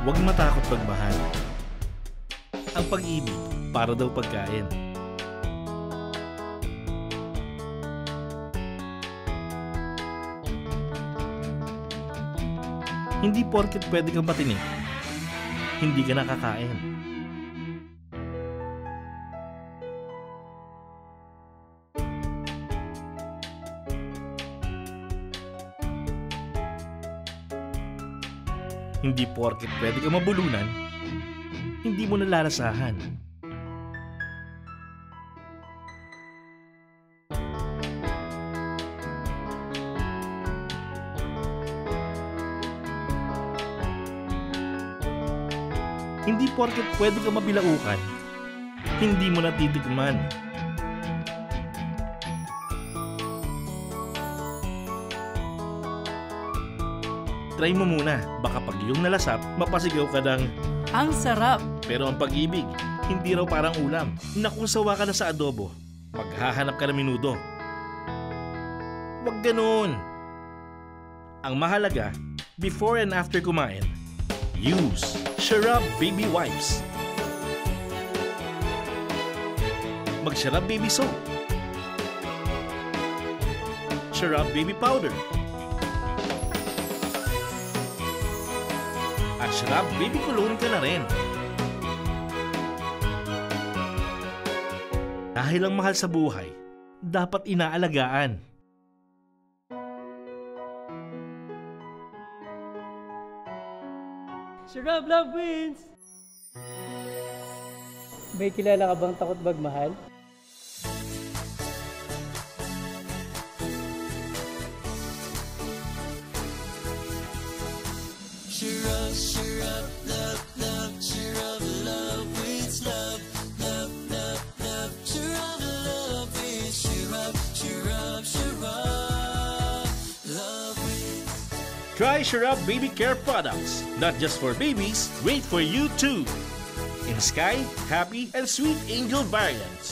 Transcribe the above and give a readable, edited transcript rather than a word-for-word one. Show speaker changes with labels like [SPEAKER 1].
[SPEAKER 1] Huwag matakot magmahal. Ang pag-ibig, para daw pagkain. Hindi porket pwede kang patinik, hindi ka nakakain. Hindi porket pwede kang mabulunan, hindi mo nalalasahan. Hindi porket pwede kang mabilaukan, hindi mo natitikman. Try mo muna, baka pag iyong nalasap, mapasigaw ka ng
[SPEAKER 2] ang sarap!
[SPEAKER 1] Pero ang pag-ibig, hindi raw parang ulam na kung sawa ka na sa adobo, maghahanap ka ng minudo. Huwag ganun! Ang mahalaga, before and after kumain, use Sharab Baby Wipes. Mag-Sharab Baby Soap. Sharab Baby Powder. At Sharab Baby Cologne ka na rin. Dahil ang mahal sa buhay, dapat inaalagaan.
[SPEAKER 2] Sharab Love wins! May kilala ka bang takot magmahal?
[SPEAKER 3] Sharab, Sharab, love, love, Sharab, love wins love, love, love, love, Sharab, love wins Sharab, Sharab, Sharab, love wins.
[SPEAKER 1] Try Sharab Baby Care products. Not just for babies, great for you too. In Sky, Happy, and Sweet Angel variants.